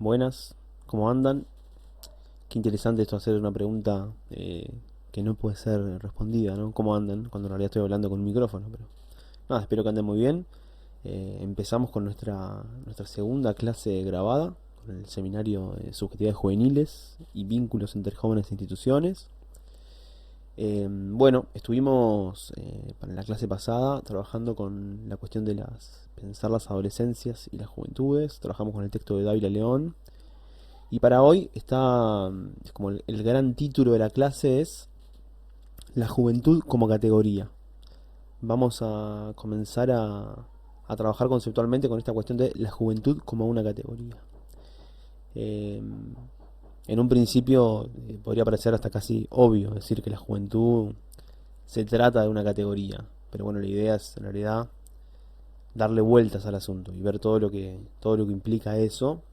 Buenas, ¿cómo andan? Qué interesante esto hacer una pregunta que no puede ser respondida, ¿no? ¿Cómo andan? Cuando en realidad estoy hablando con un micrófono, pero nada, espero que anden muy bien. Empezamos con nuestra segunda clase grabada, con el seminario de Subjetividades Juveniles y Vínculos entre Jóvenes e Instituciones. Bueno, estuvimos para la clase pasada trabajando con la cuestión de pensar las adolescencias y las juventudes. Trabajamos con el texto de Dávila León. Y para hoy es como el gran título de la clase es la juventud como categoría. Vamos a comenzar a trabajar conceptualmente con esta cuestión de la juventud como una categoría. Eh, en un principio podría parecer hasta casi obvio decir que la juventud se trata de una categoría, pero bueno, la idea es en realidad darle vueltas al asunto y ver todo lo que implica eso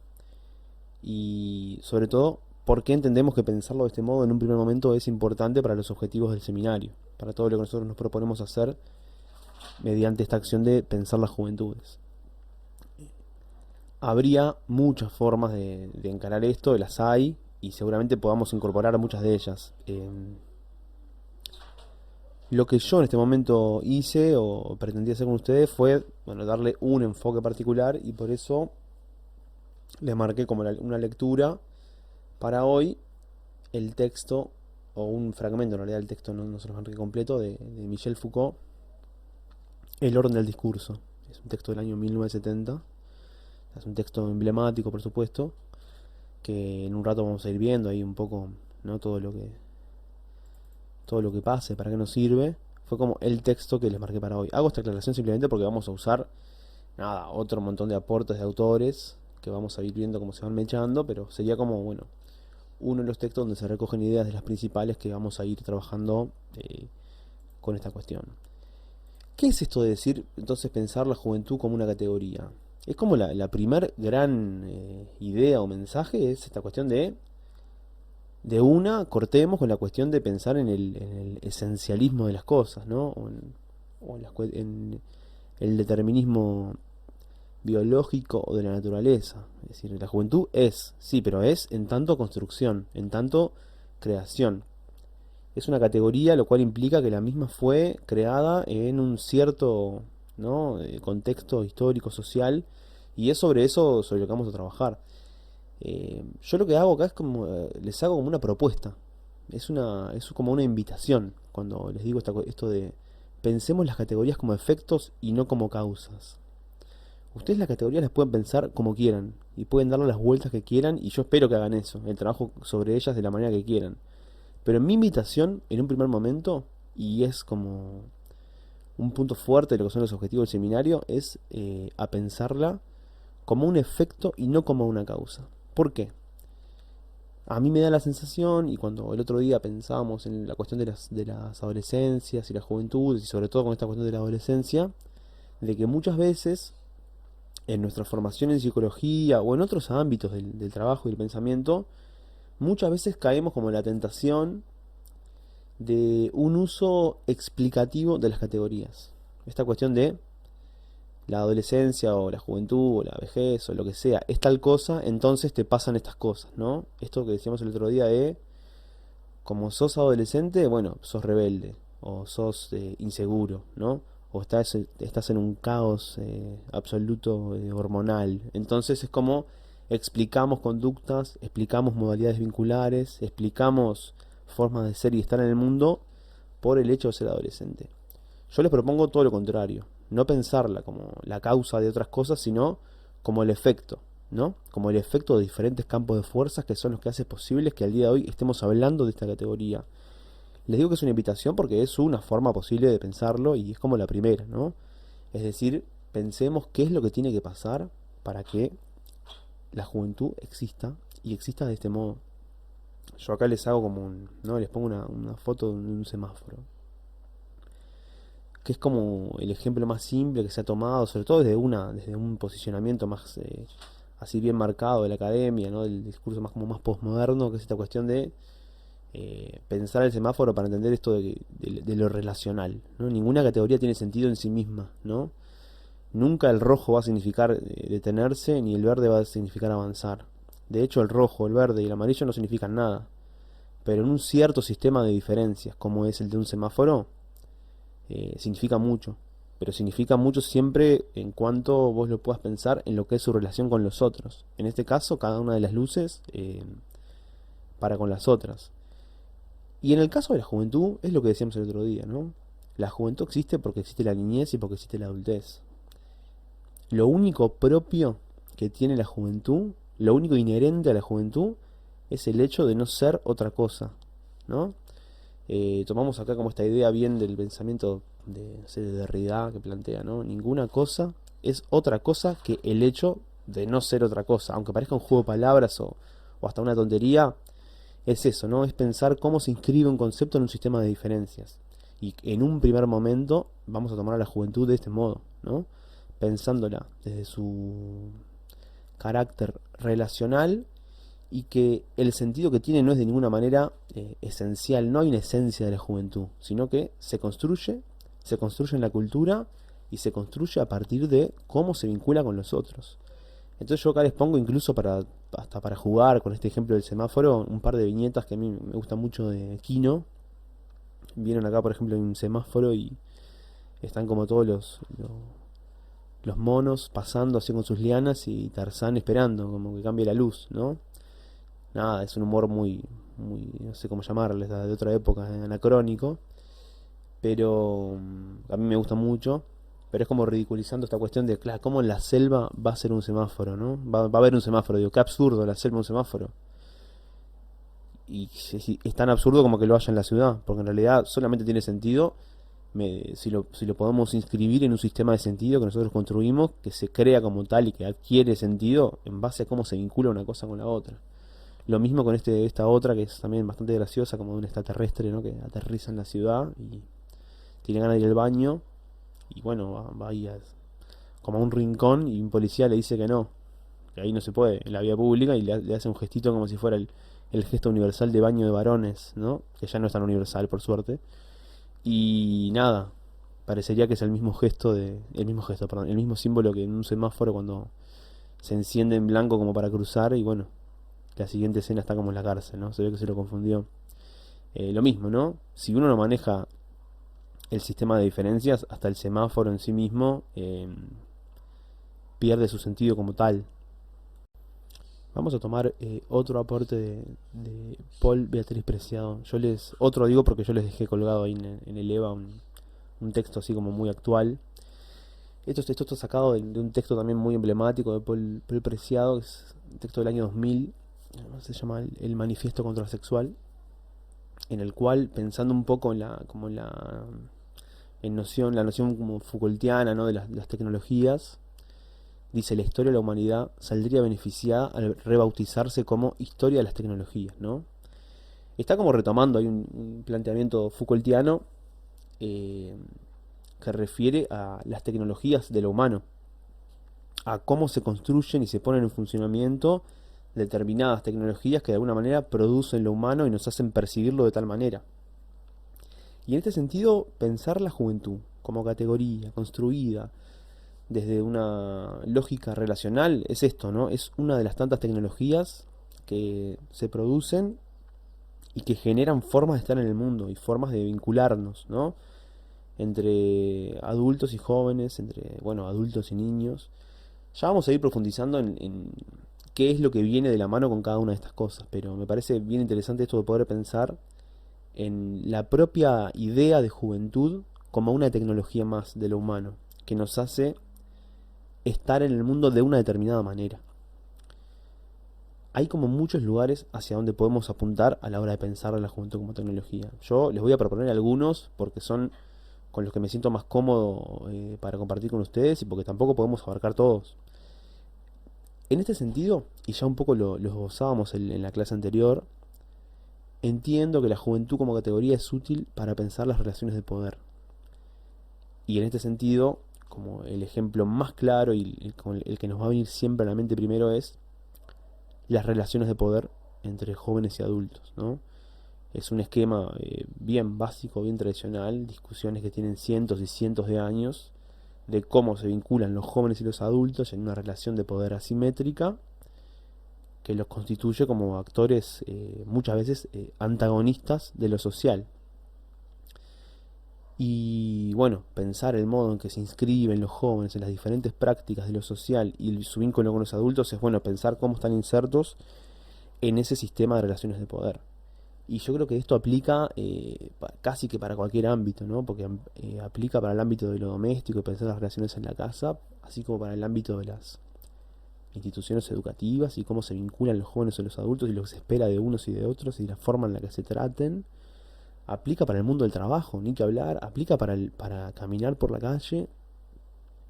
y sobre todo por qué entendemos que pensarlo de este modo en un primer momento es importante para los objetivos del seminario, para todo lo que nosotros nos proponemos hacer mediante esta acción de pensar las juventudes. Habría muchas formas de encarar esto, las hay, y seguramente podamos incorporar muchas de ellas. Lo que yo en este momento hice o pretendí hacer con ustedes fue, bueno, darle un enfoque particular y por eso le marqué como una lectura para hoy el texto, o un fragmento en realidad del texto, no se lo marqué completo, de Michel Foucault, El orden del discurso. Es un texto del año 1970, es un texto emblemático por supuesto, que en un rato vamos a ir viendo ahí un poco, ¿no? Todo lo que pase, para qué nos sirve. Fue como el texto que les marqué para hoy. Hago esta aclaración simplemente porque vamos a usar, nada, otro montón de aportes de autores que vamos a ir viendo cómo se van mechando, pero sería como, bueno, uno de los textos donde se recogen ideas de las principales que vamos a ir trabajando con esta cuestión. ¿Qué es esto de decir, entonces, pensar la juventud como una categoría? Es como la primer gran idea o mensaje, es esta cuestión cortemos con la cuestión de pensar en el esencialismo de las cosas, ¿no? O en el determinismo biológico o de la naturaleza. Es decir, la juventud es, sí, pero es en tanto construcción, en tanto creación. Es una categoría, lo cual implica que la misma fue creada en un cierto, ¿no? Contexto histórico, social, y es sobre eso sobre lo que vamos a trabajar. Yo lo que hago acá es como, les hago como una propuesta, es como una invitación cuando les digo esto de pensemos las categorías como efectos y no como causas. Ustedes las categorías las pueden pensar como quieran y pueden darle las vueltas que quieran y yo espero que hagan eso, el trabajo sobre ellas de la manera que quieran. Pero mi invitación en un primer momento, y es como un punto fuerte de lo que son los objetivos del seminario, es a pensarla como un efecto y no como una causa. ¿Por qué? A mí me da la sensación, y cuando el otro día pensábamos en la cuestión de las adolescencias y las juventudes, y sobre todo con esta cuestión de la adolescencia, de que muchas veces en nuestra formación en psicología o en otros ámbitos del trabajo y del pensamiento, muchas veces caemos como en la tentación de un uso explicativo de las categorías. Esta cuestión de la adolescencia o la juventud o la vejez o lo que sea es tal cosa, entonces te pasan estas cosas, ¿no? Esto que decíamos el otro día de, como sos adolescente, bueno, sos rebelde o sos inseguro, ¿no? O estás en un caos absoluto hormonal. Entonces es como explicamos conductas, explicamos modalidades vinculares, explicamos formas de ser y estar en el mundo por el hecho de ser adolescente. Yo les propongo todo lo contrario, no pensarla como la causa de otras cosas, sino como el efecto, ¿no? Como el efecto de diferentes campos de fuerzas que son los que hacen posibles que al día de hoy estemos hablando de esta categoría. Les digo que es una invitación porque es una forma posible de pensarlo y es como la primera, ¿no? Es decir, pensemos qué es lo que tiene que pasar para que la juventud exista y exista de este modo. Yo acá les hago como ¿no? Les pongo una foto de un semáforo, que es como el ejemplo más simple que se ha tomado, sobre todo desde un posicionamiento más así bien marcado de la academia, ¿no? Del discurso más como más postmoderno, que es esta cuestión de pensar el semáforo para entender esto de lo relacional, ¿no? Ninguna categoría tiene sentido en sí misma, ¿no? Nunca el rojo va a significar detenerse, ni el verde va a significar avanzar. De hecho, el rojo, el verde y el amarillo no significan nada. Pero en un cierto sistema de diferencias, como es el de un semáforo, significa mucho. Pero significa mucho siempre en cuanto vos lo puedas pensar en lo que es su relación con los otros. En este caso, cada una de las luces para con las otras. Y en el caso de la juventud, es lo que decíamos el otro día, ¿no? La juventud existe porque existe la niñez y porque existe la adultez. Lo único propio que tiene la juventud, lo único inherente a la juventud, es el hecho de no ser otra cosa, ¿no? Tomamos acá como esta idea bien del pensamiento de, no sé, de Derrida que plantea, ¿no? Ninguna cosa es otra cosa que el hecho de no ser otra cosa. Aunque parezca un juego de palabras o hasta una tontería, es eso, ¿no? Es pensar cómo se inscribe un concepto en un sistema de diferencias. Y en un primer momento vamos a tomar a la juventud de este modo, ¿no? Pensándola desde su carácter relacional y que el sentido que tiene no es de ninguna manera esencial, no hay una esencia de la juventud, sino que se construye en la cultura y se construye a partir de cómo se vincula con los otros. Entonces yo acá les pongo incluso hasta para jugar con este ejemplo del semáforo, un par de viñetas que a mí me gustan mucho de Kino. Vieron acá, por ejemplo, en un semáforo y están como todos los monos pasando así con sus lianas y Tarzán esperando, como que cambie la luz, ¿no? Nada, es un humor muy, no sé cómo llamarles, de otra época, anacrónico, pero a mí me gusta mucho. Pero es como ridiculizando esta cuestión de, claro, ¿cómo en la selva va a ser un semáforo, no? Va a haber un semáforo, digo, qué absurdo la selva un semáforo. Y es tan absurdo como que lo haya en la ciudad, porque en realidad solamente tiene sentido si lo podemos inscribir en un sistema de sentido que nosotros construimos, que se crea como tal y que adquiere sentido en base a cómo se vincula una cosa con la otra. Lo mismo con esta otra que es también bastante graciosa, como de un extraterrestre, ¿no? Que aterriza en la ciudad y tiene ganas de ir al baño y bueno, va ahí como a un rincón y un policía le dice que no, que ahí no se puede, en la vía pública y le hace un gestito como si fuera el gesto universal de baño de varones, ¿no? Que ya no es tan universal, por suerte. Y nada, parecería que es el mismo símbolo que en un semáforo cuando se enciende en blanco como para cruzar y bueno, la siguiente escena está como en la cárcel, ¿no? Se ve que se lo confundió. Lo mismo, ¿no? Si uno no maneja el sistema de diferencias, hasta el semáforo en sí mismo pierde su sentido como tal. Vamos a tomar otro aporte de Paul Beatriz Preciado. Otro digo porque yo les dejé colgado ahí en el EVA un texto así como muy actual. Esto está sacado de un texto también muy emblemático de Paul Preciado, que es un texto del año 2000, se llama El Manifiesto Contrasexual, en el cual, pensando un poco la noción como Foucaultiana, ¿no? de las tecnologías, dice: la historia de la humanidad saldría beneficiada al rebautizarse como historia de las tecnologías, ¿no? Está como retomando ahí un planteamiento Foucaultiano eh, que refiere a las tecnologías de lo humano, a cómo se construyen y se ponen en funcionamiento determinadas tecnologías que de alguna manera producen lo humano y nos hacen percibirlo de tal manera. Y en este sentido, pensar la juventud como categoría construida desde una lógica relacional es esto, ¿no? Es una de las tantas tecnologías que se producen y que generan formas de estar en el mundo y formas de vincularnos, ¿no? Entre adultos y jóvenes, entre, bueno, adultos y niños. Ya vamos a ir profundizando en qué es lo que viene de la mano con cada una de estas cosas, pero me parece bien interesante esto de poder pensar en la propia idea de juventud como una tecnología más de lo humano, que nos hace estar en el mundo de una determinada manera. Hay como muchos lugares hacia donde podemos apuntar a la hora de pensar a la juventud como tecnología. Yo les voy a proponer algunos porque son con los que me siento más cómodo para compartir con ustedes y porque tampoco podemos abarcar todos. En este sentido, y ya un poco lo esbozábamos en la clase anterior, entiendo que la juventud como categoría es útil para pensar las relaciones de poder. Y en este sentido, como el ejemplo más claro y el que nos va a venir siempre a la mente primero es las relaciones de poder entre jóvenes y adultos, ¿no? Es un esquema bien básico, bien tradicional, discusiones que tienen cientos y cientos de años de cómo se vinculan los jóvenes y los adultos en una relación de poder asimétrica que los constituye como actores muchas veces antagonistas de lo social. Y bueno, pensar el modo en que se inscriben los jóvenes en las diferentes prácticas de lo social y su vínculo con los adultos es bueno pensar cómo están insertos en ese sistema de relaciones de poder. Y yo creo que esto aplica casi que para cualquier ámbito, ¿no? Porque aplica para el ámbito de lo doméstico y pensar las relaciones en la casa, así como para el ámbito de las instituciones educativas y cómo se vinculan los jóvenes o los adultos y lo que se espera de unos y de otros y la forma en la que se traten. Aplica para el mundo del trabajo, ni que hablar, aplica para caminar por la calle,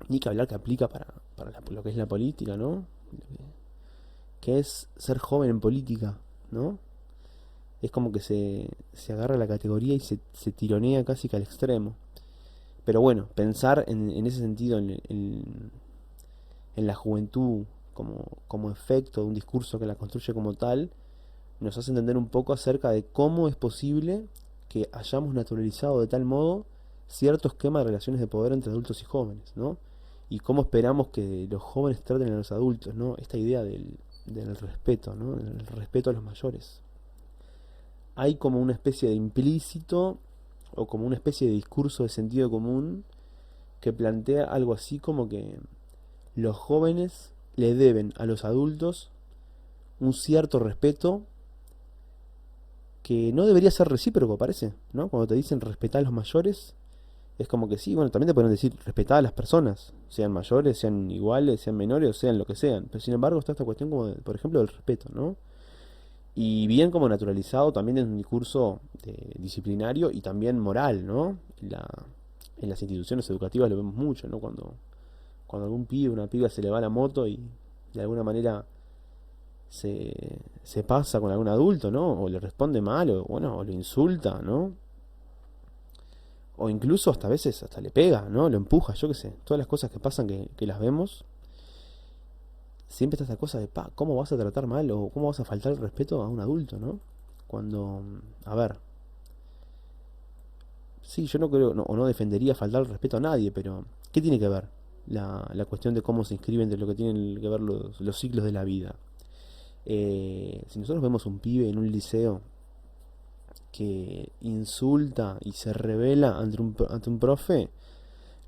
ni que hablar que aplica para lo que es la política, ¿no? Que es ser joven en política, ¿no? Es como que se agarra la categoría y se tironea casi que al extremo. Pero bueno, pensar en ese sentido, en la juventud como efecto de un discurso que la construye como tal, nos hace entender un poco acerca de cómo es posible que hayamos naturalizado de tal modo cierto esquema de relaciones de poder entre adultos y jóvenes, ¿no? Y cómo esperamos que los jóvenes traten a los adultos, ¿no? Esta idea del respeto, ¿no? El respeto a los mayores. Hay como una especie de implícito o como una especie de discurso de sentido común que plantea algo así como que los jóvenes le deben a los adultos un cierto respeto que no debería ser recíproco, parece, ¿no? Cuando te dicen respetar a los mayores, es como que sí, bueno, también te pueden decir respetar a las personas, sean mayores, sean iguales, sean menores o sean lo que sean. Pero sin embargo está esta cuestión como, por ejemplo, del respeto, ¿no? Y bien como naturalizado también en un discurso disciplinario y también moral, ¿no? En las instituciones educativas lo vemos mucho, ¿no? Cuando algún pibe, una piba se le va la moto y de alguna manera se pasa con algún adulto, ¿no? O le responde mal, o bueno, o lo insulta, ¿no? O incluso hasta a veces hasta le pega, ¿no? Lo empuja, yo qué sé. Todas las cosas que pasan que las vemos, siempre está esta cosa de, ¿cómo vas a tratar mal o cómo vas a faltar el respeto a un adulto, ¿no? Cuando, a ver, sí, yo no creo, o no defendería faltar el respeto a nadie, pero ¿qué tiene que ver la cuestión de cómo se inscriben de lo que tienen que ver los ciclos de la vida? Si nosotros vemos un pibe en un liceo que insulta y se revela ante un profe,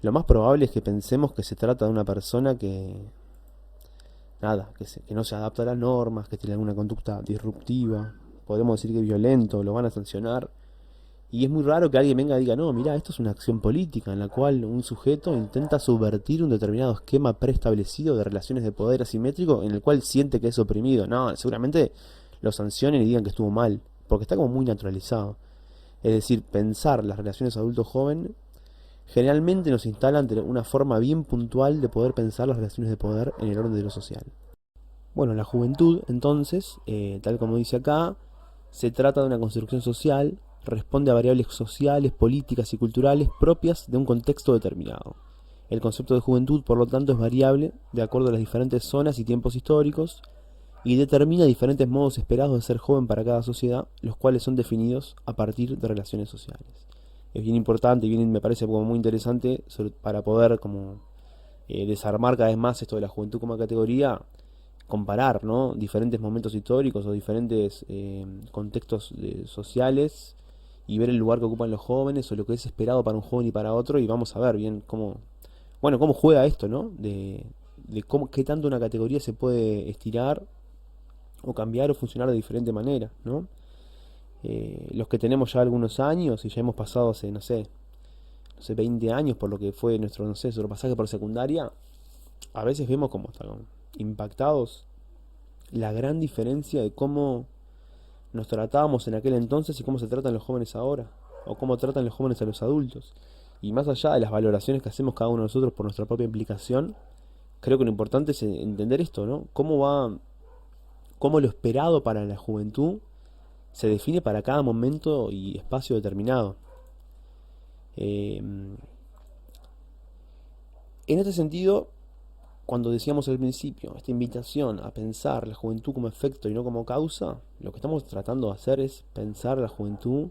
lo más probable es que pensemos que se trata de una persona que, nada, que no se adapta a las normas, que tiene alguna conducta disruptiva, podemos decir que es violento, lo van a sancionar. Y es muy raro que alguien venga y diga, no, mira, esto es una acción política en la cual un sujeto intenta subvertir un determinado esquema preestablecido de relaciones de poder asimétrico en el cual siente que es oprimido. No, seguramente lo sancionen y digan que estuvo mal, porque está como muy naturalizado. Es decir, pensar las relaciones adulto-joven generalmente nos instala ante una forma bien puntual de poder pensar las relaciones de poder en el orden de lo social. Bueno, la juventud, entonces, tal como dice acá, se trata de una construcción social, responde a variables sociales, políticas y culturales propias de un contexto determinado. El concepto de juventud, por lo tanto, es variable de acuerdo a las diferentes zonas y tiempos históricos y determina diferentes modos esperados de ser joven para cada sociedad, los cuales son definidos a partir de relaciones sociales. Es bien importante y bien, me parece como muy interesante para poder como desarmar cada vez más esto de la juventud como categoría, comparar, ¿no? Diferentes momentos históricos o diferentes contextos sociales y ver el lugar que ocupan los jóvenes o lo que es esperado para un joven y para otro y vamos a ver bien cómo, bueno, cómo juega esto, ¿no? De cómo, qué tanto una categoría se puede estirar o cambiar o funcionar de diferente manera, ¿no? Los que tenemos ya algunos años y ya hemos pasado hace, no sé, 20 años por lo que fue nuestro, no sé, nuestro pasaje por secundaria, a veces vemos como están impactados la gran diferencia de cómo nos tratábamos en aquel entonces y cómo se tratan los jóvenes ahora, o cómo tratan los jóvenes a los adultos. Y más allá de las valoraciones que hacemos cada uno de nosotros por nuestra propia implicación, creo que lo importante es entender esto, ¿no? Cómo lo esperado para la juventud se define para cada momento y espacio determinado. En este sentido, cuando decíamos al principio, esta invitación a pensar la juventud como efecto y no como causa, lo que estamos tratando de hacer es pensar la juventud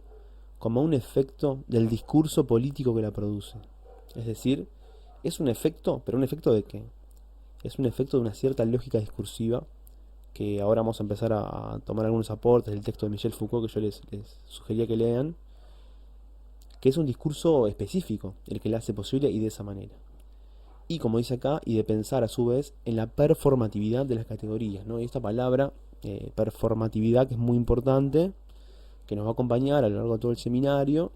como un efecto del discurso político que la produce. Es decir, es un efecto, pero un efecto de qué? Es un efecto de una cierta lógica discursiva que ahora vamos a empezar a tomar algunos aportes del texto de Michel Foucault que yo les sugería que lean, que es un discurso específico, el que le hace posible y de esa manera. Y como dice acá, y de pensar a su vez en la performatividad de las categorías, ¿no? Y esta palabra, performatividad, que es muy importante, que nos va a acompañar a lo largo de todo el seminario.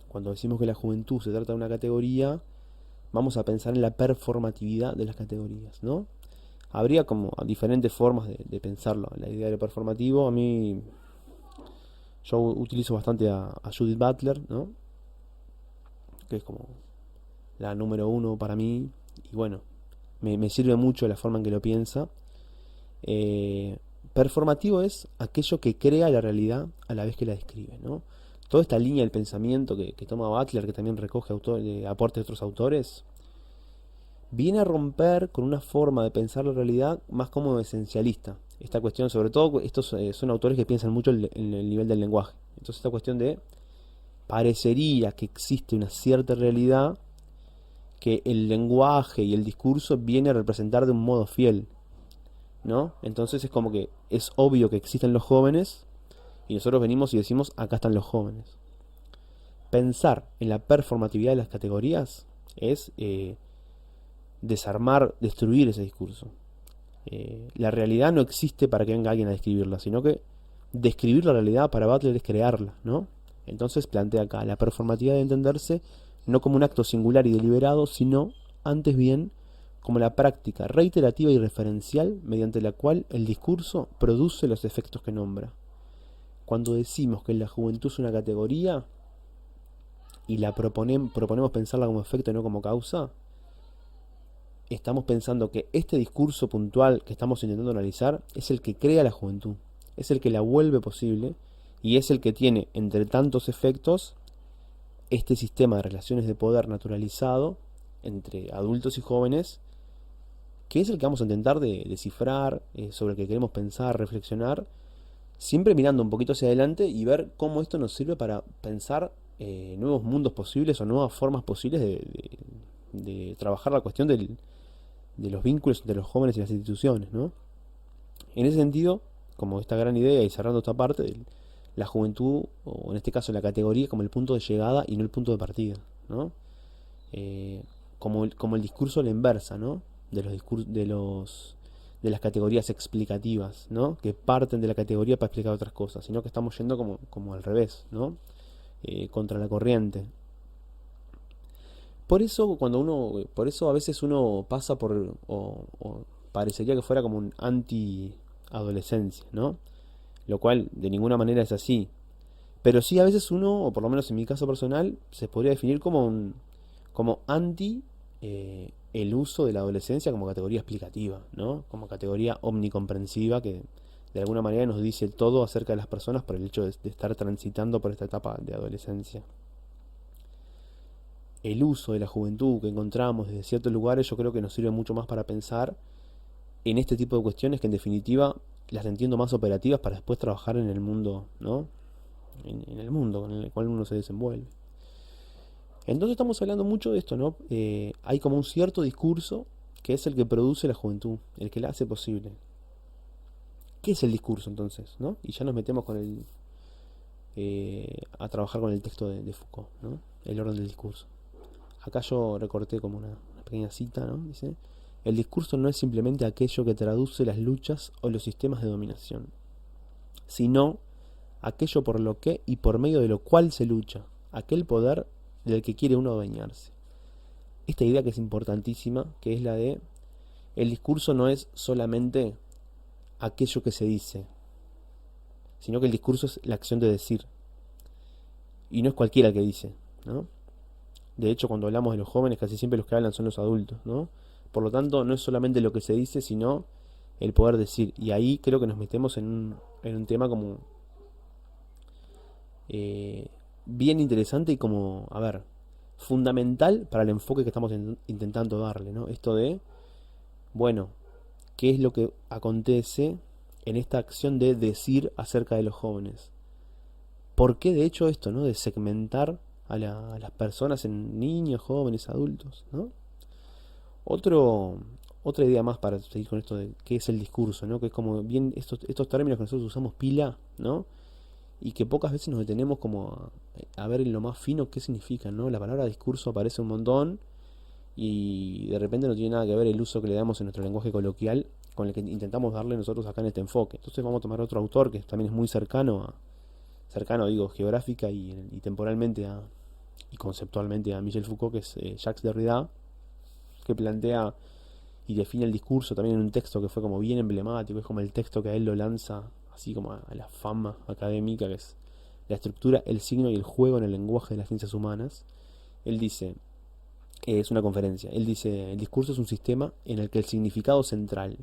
Cuando decimos que la juventud se trata de una categoría, vamos a pensar en la performatividad de las categorías, ¿no? Habría como diferentes formas de pensarlo. La idea de lo performativo, yo utilizo bastante a Judith Butler, ¿no? Que es como la número uno para mí, y bueno, me sirve mucho la forma en que lo piensa. Eh, Performativo es aquello que crea la realidad a la vez que la describe, ¿no? Toda esta línea del pensamiento que toma Butler, que también recoge aportes de otros autores, viene a romper con una forma de pensar la realidad más como esencialista. Esta cuestión, sobre todo, estos son autores que piensan mucho en el nivel del lenguaje. Entonces esta cuestión de parecería que existe una cierta realidad que el lenguaje y el discurso viene a representar de un modo fiel, ¿no? Entonces es como que es obvio que existen los jóvenes y nosotros venimos y decimos, acá están los jóvenes. Pensar en la performatividad de las categorías es desarmar, destruir ese discurso. La realidad no existe para que venga alguien a describirla, sino que describir la realidad para Butler es crearla, ¿no? Entonces plantea acá la performatividad de entenderse no como un acto singular y deliberado, sino, antes bien, como la práctica reiterativa y referencial mediante la cual el discurso produce los efectos que nombra. Cuando decimos que la juventud es una categoría y proponemos pensarla como efecto y no como causa, estamos pensando que este discurso puntual que estamos intentando analizar es el que crea la juventud, es el que la vuelve posible y es el que tiene, entre tantos efectos, este sistema de relaciones de poder naturalizado entre adultos y jóvenes, que es el que vamos a intentar de descifrar, sobre el que queremos pensar, reflexionar, siempre mirando un poquito hacia adelante y ver cómo esto nos sirve para pensar nuevos mundos posibles o nuevas formas posibles de trabajar la cuestión de los vínculos entre los jóvenes y las instituciones, ¿no? En ese sentido, como esta gran idea y cerrando esta parte, la juventud, o en este caso la categoría, como el punto de llegada y no el punto de partida, ¿no? Eh, como el discurso a la inversa, ¿no? De las categorías explicativas, ¿no? Que parten de la categoría para explicar otras cosas, sino que estamos yendo como al revés, ¿no? Contra la corriente. Por eso a veces uno pasa o parecería que fuera como un anti-adolescencia, ¿no? Lo cual de ninguna manera es así. Pero sí a veces uno, o por lo menos en mi caso personal, se podría definir como anti el uso de la adolescencia como categoría explicativa, ¿no? Como categoría omnicomprensiva que de alguna manera nos dice todo acerca de las personas por el hecho de estar transitando por esta etapa de adolescencia. El uso de la juventud que encontramos desde ciertos lugares yo creo que nos sirve mucho más para pensar en este tipo de cuestiones que en definitiva las entiendo más operativas para después trabajar en el mundo, ¿no? En el mundo con el cual uno se desenvuelve. Entonces estamos hablando mucho de esto, ¿no? Hay como un cierto discurso que es el que produce la juventud, el que la hace posible. ¿Qué es el discurso entonces, no? Y ya nos metemos a trabajar con el texto de Foucault, ¿no? El orden del discurso. Acá yo recorté como una pequeña cita, ¿no? Dice, el discurso no es simplemente aquello que traduce las luchas o los sistemas de dominación, sino aquello por lo que y por medio de lo cual se lucha, aquel poder del que quiere uno adueñarse. Esta idea que es importantísima, que es la de el discurso no es solamente aquello que se dice, sino que el discurso es la acción de decir. Y no es cualquiera el que dice, ¿no? De hecho, cuando hablamos de los jóvenes, casi siempre los que hablan son los adultos, ¿no? Por lo tanto, no es solamente lo que se dice, sino el poder decir. Y ahí creo que nos metemos en un tema como bien interesante y como, a ver, fundamental para el enfoque que estamos intentando darle, ¿no? Esto de, bueno, ¿qué es lo que acontece en esta acción de decir acerca de los jóvenes? ¿Por qué de hecho esto, ¿no? De segmentar a las personas en niños, jóvenes, adultos, ¿no? Otro, otra idea más para seguir con esto de qué es el discurso, ¿no? Que es como bien estos términos que nosotros usamos pila, ¿no? Y que pocas veces nos detenemos como a ver en lo más fino qué significa, ¿no? La palabra discurso aparece un montón y de repente no tiene nada que ver el uso que le damos en nuestro lenguaje coloquial con el que intentamos darle nosotros acá en este enfoque. Entonces vamos a tomar otro autor que también es muy cercano digo, geográfica y temporalmente y conceptualmente a Michel Foucault, que es Jacques Derrida, que plantea y define el discurso también en un texto que fue como bien emblemático, es como el texto que a él lo lanza así como a la fama académica, que es la estructura, el signo y el juego en el lenguaje de las ciencias humanas. Él dice, es una conferencia, él dice, el discurso es un sistema en el que el significado central,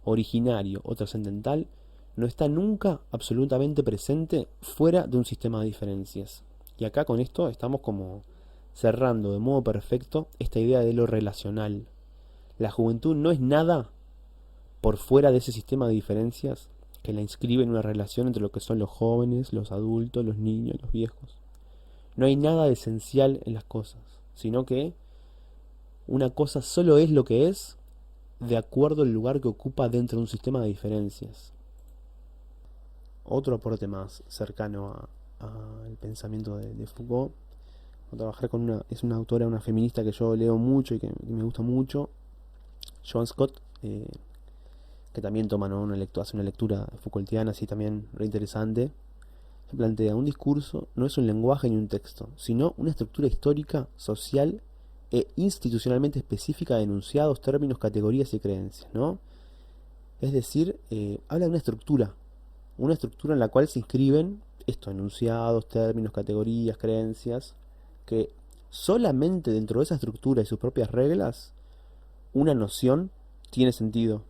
originario o trascendental no está nunca absolutamente presente fuera de un sistema de diferencias. Y acá con esto estamos como cerrando de modo perfecto esta idea de lo relacional. La juventud no es nada por fuera de ese sistema de diferencias que la inscribe en una relación entre lo que son los jóvenes, los adultos, los niños, los viejos. No hay nada de esencial en las cosas, sino que una cosa solo es lo que es de acuerdo al lugar que ocupa dentro de un sistema de diferencias. Otro aporte más cercano al pensamiento de Foucault, a trabajar con es una autora, una feminista que yo leo mucho y que me gusta mucho, Joan Scott, que también toma, ¿no? Hace una lectura Foucaultiana así también re interesante. Se plantea un discurso no es un lenguaje ni un texto, sino una estructura histórica, social e institucionalmente específica de enunciados, términos, categorías y creencias, ¿no? Es decir, habla de una estructura en la cual se inscriben estos enunciados, términos, categorías, creencias, que solamente dentro de esa estructura y sus propias reglas, una noción tiene sentido.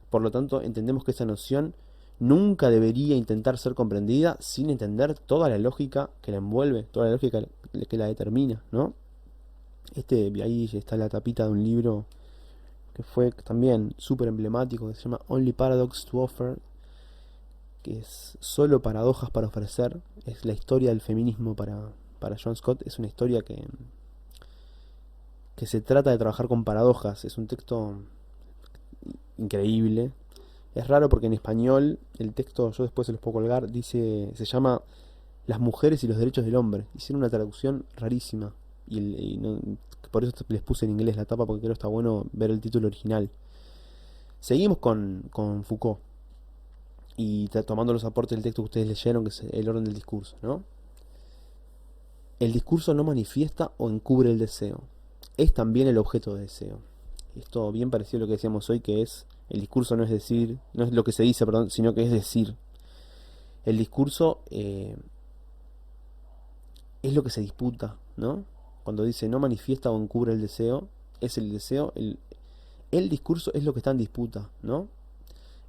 Por lo tanto, entendemos que esa noción nunca debería intentar ser comprendida sin entender toda la lógica que la envuelve, toda la lógica que la determina, ¿no? Ahí está la tapita de un libro que fue también súper emblemático, que se llama Only Paradox to Offer, que es solo paradojas para ofrecer. Es la historia del feminismo para John Scott. Es una historia que se trata de trabajar con paradojas. Es un texto increíble. Es raro porque en español el texto, yo después se los puedo colgar, se llama Las mujeres y los derechos del hombre. Hicieron una traducción rarísima. Por eso les puse en inglés la tapa, porque creo que está bueno ver el título original. Seguimos con Foucault. Y tomando los aportes del texto que ustedes leyeron, que es el orden del discurso, ¿no? El discurso no manifiesta o encubre el deseo. Es también el objeto de deseo. Esto bien parecido a lo que decíamos hoy, que es el discurso no es decir, no es lo que se dice, perdón, sino que es decir. El discurso es lo que se disputa, ¿no? Cuando dice no manifiesta o encubre el deseo, es el deseo, el discurso es lo que está en disputa, ¿no?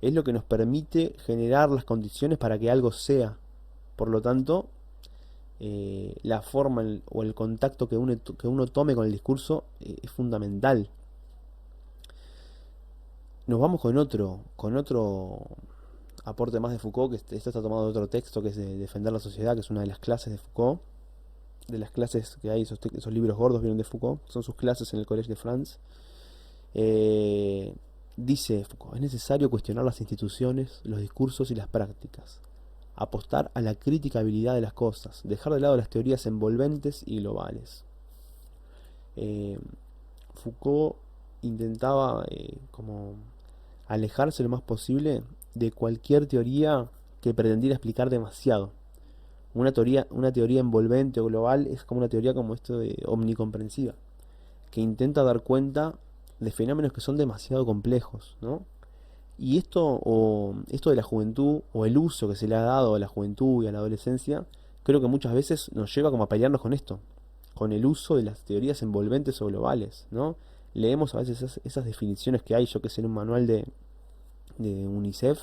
Es lo que nos permite generar las condiciones para que algo sea. Por lo tanto, la forma o el contacto que uno tome con el discurso es fundamental. Nos vamos con otro aporte más de Foucault, que esto está tomado de otro texto, que es de Defender la sociedad, que es una de las clases de Foucault. De las clases que hay, esos libros gordos vienen de Foucault, son sus clases en el Collège de France. Dice Foucault, es necesario cuestionar las instituciones, los discursos y las prácticas, apostar a la criticabilidad de las cosas, dejar de lado las teorías envolventes y globales. Foucault intentaba como alejarse lo más posible de cualquier teoría que pretendiera explicar demasiado. Una teoría envolvente o global es como una teoría como esto de omnicomprensiva, que intenta dar cuenta de fenómenos que son demasiado complejos, ¿no? Y esto de la juventud, o el uso que se le ha dado a la juventud y a la adolescencia, creo que muchas veces nos lleva como a pelearnos con esto, con el uso de las teorías envolventes o globales, ¿no? Leemos a veces esas definiciones que hay, yo que sé, en un manual de UNICEF,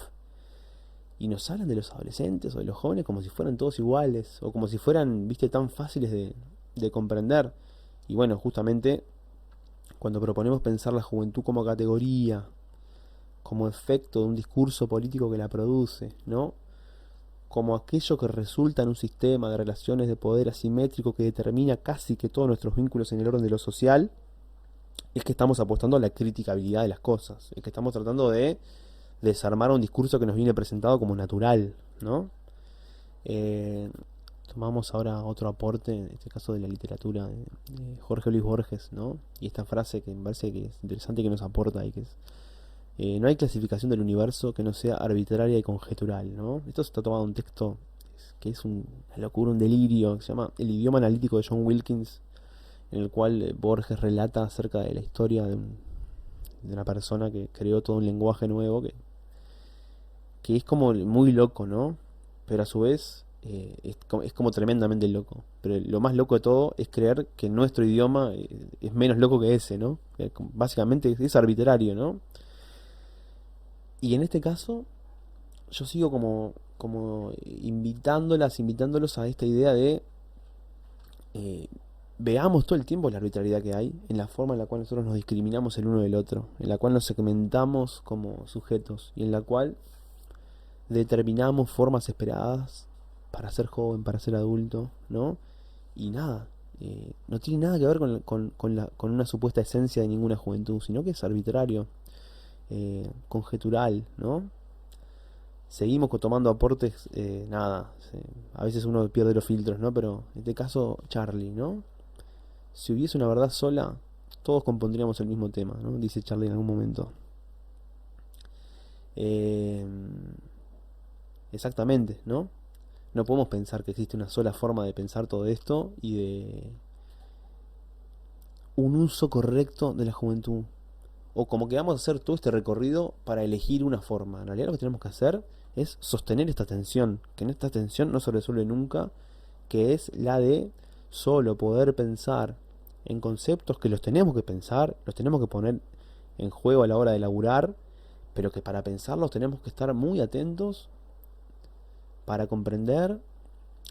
y nos hablan de los adolescentes o de los jóvenes como si fueran todos iguales, o como si fueran, viste, tan fáciles de comprender. Y bueno, justamente cuando proponemos pensar la juventud como categoría, como efecto de un discurso político que la produce, ¿no? Como aquello que resulta en un sistema de relaciones de poder asimétrico que determina casi que todos nuestros vínculos en el orden de lo social, es que estamos apostando a la criticabilidad de las cosas, es que estamos tratando de desarmar un discurso que nos viene presentado como natural, ¿no? Eh, Tomamos ahora otro aporte, en este caso de la literatura de Jorge Luis Borges, ¿no? Y esta frase que me parece que es interesante, que nos aporta y que es: no hay clasificación del universo que no sea arbitraria y conjetural, ¿no? Esto está tomado de un texto que es una locura, un delirio, que se llama El idioma analítico de John Wilkins, en el cual Borges relata acerca de la historia de una persona que creó todo un lenguaje nuevo que es como muy loco, ¿no? Pero a su vez es como tremendamente loco. Pero lo más loco de todo es creer que nuestro idioma es menos loco que ese, ¿no? Básicamente es arbitrario, ¿no? Y en este caso, yo sigo como invitándolos a esta idea de eh, veamos todo el tiempo la arbitrariedad que hay en la forma en la cual nosotros nos discriminamos el uno del otro, en la cual nos segmentamos como sujetos y en la cual determinamos formas esperadas para ser joven, para ser adulto, ¿no? Y nada, no tiene nada que ver con una supuesta esencia de ninguna juventud, sino que es arbitrario, conjetural, ¿no? Seguimos tomando aportes, nada, a veces uno pierde los filtros, ¿no? Pero en este caso, Charlie, ¿no? Si hubiese una verdad sola, todos compondríamos el mismo tema, ¿no? Dice Charlie en algún momento. Eh, Exactamente, ¿no? No podemos pensar que existe una sola forma de pensar todo esto y de un uso correcto de la juventud. O como que vamos a hacer todo este recorrido para elegir una forma. En realidad lo que tenemos que hacer es sostener esta tensión, que en esta tensión no se resuelve nunca, que es la de solo poder pensar en conceptos que los tenemos que pensar, los tenemos que poner en juego a la hora de laburar, pero que para pensarlos tenemos que estar muy atentos para comprender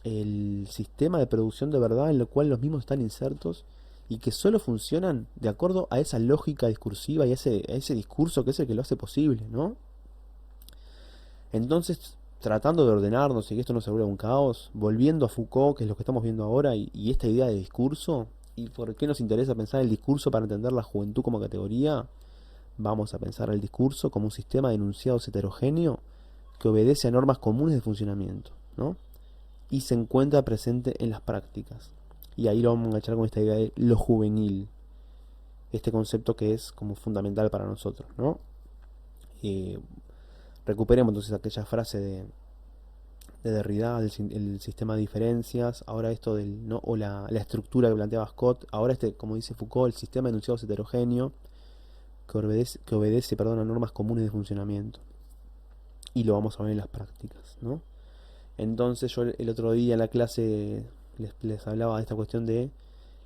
el sistema de producción de verdad en el cual los mismos están insertos y que solo funcionan de acuerdo a esa lógica discursiva y a ese discurso que es el que lo hace posible, ¿no? Entonces, tratando de ordenarnos y que esto no se vuelva un caos, volviendo a Foucault, que es lo que estamos viendo ahora, y esta idea de discurso, y por qué nos interesa pensar el discurso para entender la juventud como categoría, vamos a pensar el discurso como un sistema de enunciados heterogéneo que obedece a normas comunes de funcionamiento, ¿no? Y se encuentra presente en las prácticas. Y ahí lo vamos a enganchar con esta idea de lo juvenil, este concepto que es como fundamental para nosotros, ¿no? Eh, Recuperemos entonces aquella frase de Derrida, el sistema de diferencias, ahora esto del, ¿no? O la estructura que planteaba Scott, ahora este, como dice Foucault, el sistema de enunciados heterogéneo que obedece, perdón, a normas comunes de funcionamiento. Y lo vamos a ver en las prácticas, ¿no? Entonces yo el otro día en la clase les hablaba de esta cuestión de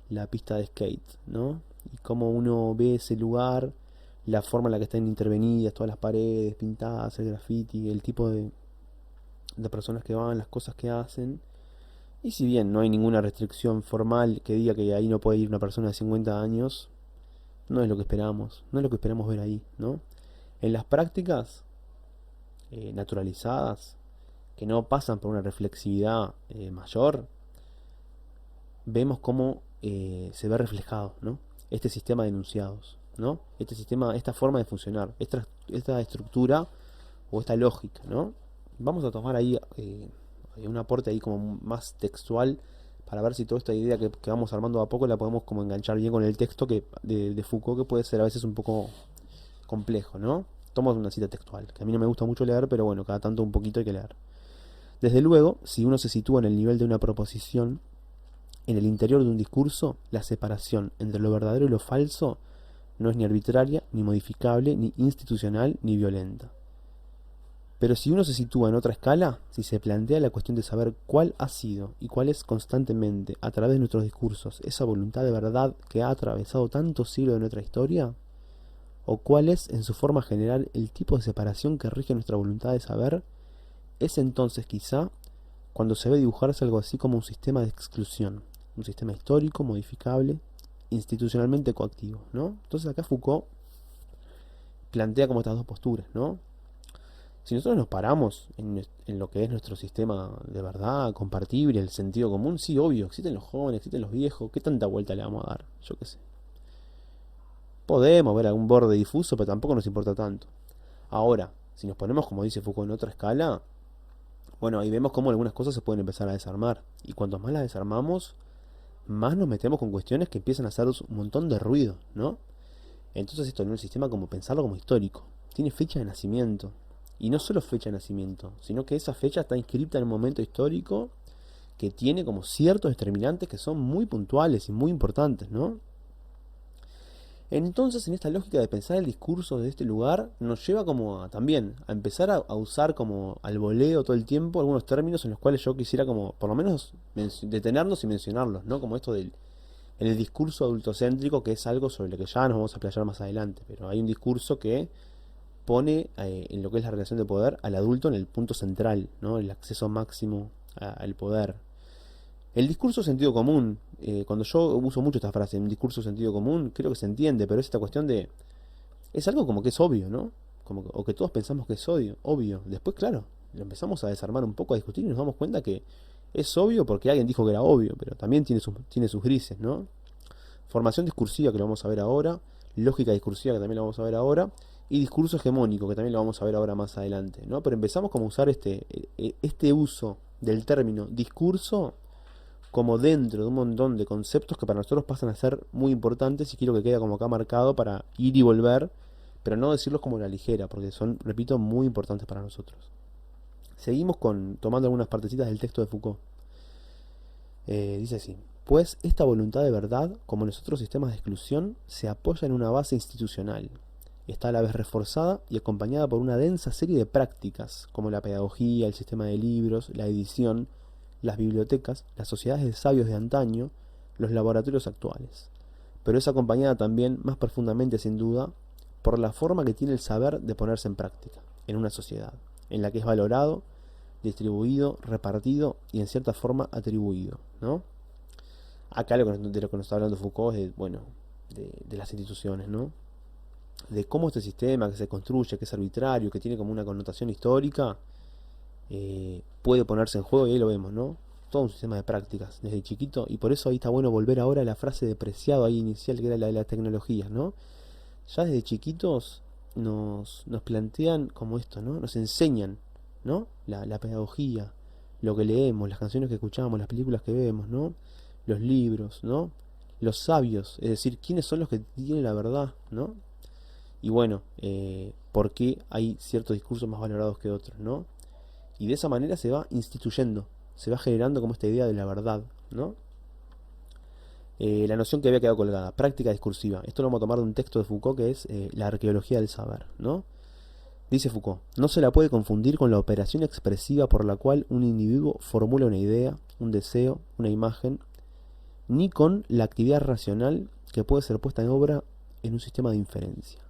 la pista de skate, ¿no? Y cómo uno ve ese lugar, la forma en la que están intervenidas, todas las paredes pintadas, el graffiti, el tipo de personas que van, las cosas que hacen. Y si bien no hay ninguna restricción formal que diga que ahí no puede ir una persona de 50 años, no es lo que esperamos, no es lo que esperamos ver ahí, ¿no? En las prácticas naturalizadas, que no pasan por una reflexividad mayor, vemos cómo se ve reflejado, ¿no? Este sistema de enunciados, ¿no? Este sistema, esta forma de funcionar, esta estructura o esta lógica, ¿no? Vamos a tomar ahí un aporte ahí como más textual para ver si toda esta idea que vamos armando a poco la podemos como enganchar bien con el texto de Foucault, que puede ser a veces un poco complejo, ¿no? Tomo una cita textual, que a mí no me gusta mucho leer, pero bueno, cada tanto un poquito hay que leer. Desde luego, si uno se sitúa en el nivel de una proposición, en el interior de un discurso, la separación entre lo verdadero y lo falso no es ni arbitraria, ni modificable, ni institucional, ni violenta. Pero si uno se sitúa en otra escala, si se plantea la cuestión de saber cuál ha sido y cuál es constantemente, a través de nuestros discursos, esa voluntad de verdad que ha atravesado tantos siglos de nuestra historia, o cuál es, en su forma general, el tipo de separación que rige nuestra voluntad de saber, es entonces quizá cuando se ve dibujarse algo así como un sistema de exclusión, un sistema histórico, modificable, institucionalmente coactivo, ¿no? Entonces acá Foucault plantea como estas dos posturas, ¿no? Si nosotros nos paramos en lo que es nuestro sistema de verdad, compartible, el sentido común, sí, obvio, existen los jóvenes, existen los viejos, ¿qué tanta vuelta le vamos a dar? Yo qué sé. Podemos ver algún borde difuso, pero tampoco nos importa tanto. Ahora, si nos ponemos, como dice Foucault, en otra escala, bueno, ahí vemos cómo algunas cosas se pueden empezar a desarmar. Y cuanto más las desarmamos, más nos metemos con cuestiones que empiezan a hacer un montón de ruido, ¿no? Entonces esto en un sistema como pensarlo como histórico. Tiene fecha de nacimiento. Y no solo fecha de nacimiento, sino que esa fecha está inscripta en un momento histórico que tiene como ciertos determinantes que son muy puntuales y muy importantes, ¿no? Entonces, en esta lógica de pensar el discurso desde este lugar, nos lleva como también a empezar a usar como al voleo todo el tiempo algunos términos en los cuales yo quisiera como, por lo menos, detenernos y mencionarlos, ¿no? Como esto del el discurso adultocéntrico, que es algo sobre lo que ya nos vamos a playar más adelante, pero hay un discurso que pone en lo que es la relación de poder al adulto en el punto central, ¿no? El acceso máximo al poder. El discurso sentido común, cuando yo uso mucho esta frase, un discurso sentido común, creo que se entiende, pero es esta cuestión de, es algo como que es obvio, ¿no? O que todos pensamos que es obvio. Después, claro, lo empezamos a desarmar un poco, a discutir y nos damos cuenta que es obvio porque alguien dijo que era obvio, pero también tiene sus grises, ¿no? Formación discursiva, que lo vamos a ver ahora, lógica discursiva, que también lo vamos a ver ahora, y discurso hegemónico, que también lo vamos a ver ahora más adelante, ¿no? Pero empezamos como a usar este uso del término discurso como dentro de un montón de conceptos que para nosotros pasan a ser muy importantes y quiero que quede como acá marcado para ir y volver, pero no decirlos como la ligera, porque son, repito, muy importantes para nosotros. Seguimos tomando algunas partecitas del texto de Foucault. Dice así: pues esta voluntad de verdad, como en los otros sistemas de exclusión, se apoya en una base institucional. Está a la vez reforzada y acompañada por una densa serie de prácticas, como la pedagogía, el sistema de libros, la edición, las bibliotecas, las sociedades de sabios de antaño, los laboratorios actuales. Pero es acompañada también, más profundamente sin duda, por la forma que tiene el saber de ponerse en práctica, en una sociedad, en la que es valorado, distribuido, repartido y en cierta forma atribuido, ¿no? Acá de lo que nos está hablando Foucault es de las instituciones, ¿no? De cómo este sistema que se construye, que es arbitrario, que tiene como una connotación histórica, puede ponerse en juego, y ahí lo vemos, ¿no? Todo un sistema de prácticas desde chiquito, y por eso ahí está bueno volver ahora a la frase de Preciado ahí inicial, que era la de las tecnologías, ¿no? Ya desde chiquitos nos plantean como esto, ¿no? Nos enseñan, ¿no? La pedagogía, lo que leemos, las canciones que escuchamos, las películas que vemos, ¿no? Los libros, ¿no? Los sabios, es decir, quiénes son los que tienen la verdad, ¿no? Y bueno, por qué hay ciertos discursos más valorados que otros, ¿no? Y de esa manera se va instituyendo, se va generando como esta idea de la verdad, ¿no? La noción que había quedado colgada, práctica discursiva. Esto lo vamos a tomar de un texto de Foucault que es la arqueología del saber, ¿no? Dice Foucault: no se la puede confundir con la operación expresiva por la cual un individuo formula una idea, un deseo, una imagen, ni con la actividad racional que puede ser puesta en obra en un sistema de inferencia,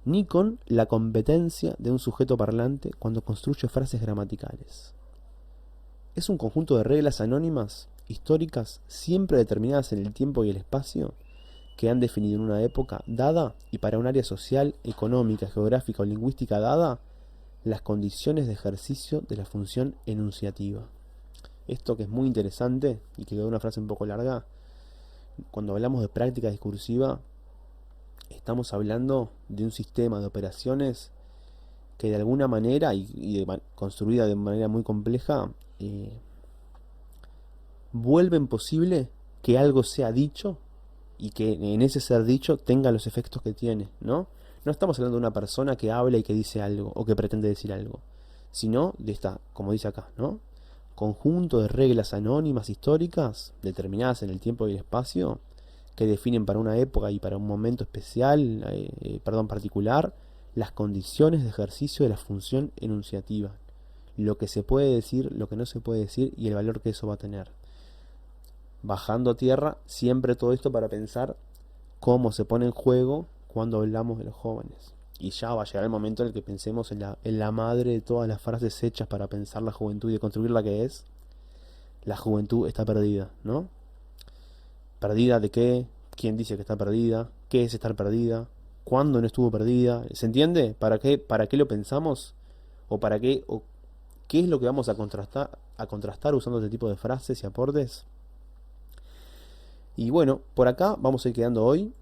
ni con la competencia de un sujeto parlante cuando construye frases gramaticales. Es un conjunto de reglas anónimas, históricas, siempre determinadas en el tiempo y el espacio, que han definido en una época dada y para un área social, económica, geográfica o lingüística dada, las condiciones de ejercicio de la función enunciativa. Esto que es muy interesante y que quedó una frase un poco larga, cuando hablamos de práctica discursiva, estamos hablando de un sistema de operaciones que de alguna manera, construida de manera muy compleja, vuelven posible que algo sea dicho y que en ese ser dicho tenga los efectos que tiene, ¿no? No estamos hablando de una persona que habla y que dice algo o que pretende decir algo, sino de esta, como dice acá, ¿no? Conjunto de reglas anónimas históricas determinadas en el tiempo y el espacio que definen para una época y para un momento especial, particular, las condiciones de ejercicio de la función enunciativa, lo que se puede decir, lo que no se puede decir y el valor que eso va a tener. Bajando a tierra, siempre todo esto para pensar cómo se pone en juego cuando hablamos de los jóvenes. Y ya va a llegar el momento en el que pensemos en la madre de todas las frases hechas para pensar la juventud y de construir la que es. La juventud está perdida, ¿no? ¿Perdida de qué? ¿Quién dice que está perdida? ¿Qué es estar perdida? ¿Cuándo no estuvo perdida? ¿Se entiende? ¿Para qué lo pensamos? ¿O para qué? ¿O qué es lo que vamos a contrastar usando este tipo de frases y aportes? Y bueno, por acá vamos a ir quedando hoy.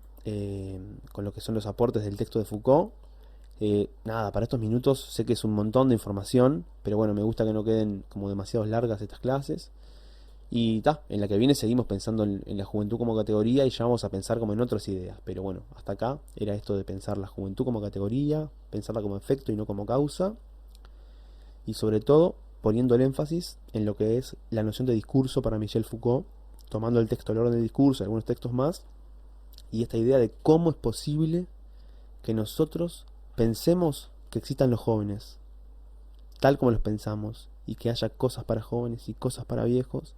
con lo que son los aportes del texto de Foucault. Nada, para estos minutos sé que es un montón de información, pero bueno, me gusta que no queden como demasiado largas estas clases. Y en la que viene seguimos pensando en la juventud como categoría y ya vamos a pensar como en otras ideas. Pero bueno, hasta acá era esto de pensar la juventud como categoría, pensarla como efecto y no como causa. Y sobre todo poniendo el énfasis en lo que es la noción de discurso para Michel Foucault, tomando el texto El orden del discurso y algunos textos más, y esta idea de cómo es posible que nosotros pensemos que existan los jóvenes, tal como los pensamos, y que haya cosas para jóvenes y cosas para viejos,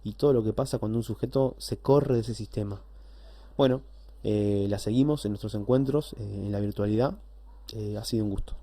y todo lo que pasa cuando un sujeto se corre de ese sistema. Bueno, la seguimos en nuestros encuentros en la virtualidad. Ha sido un gusto.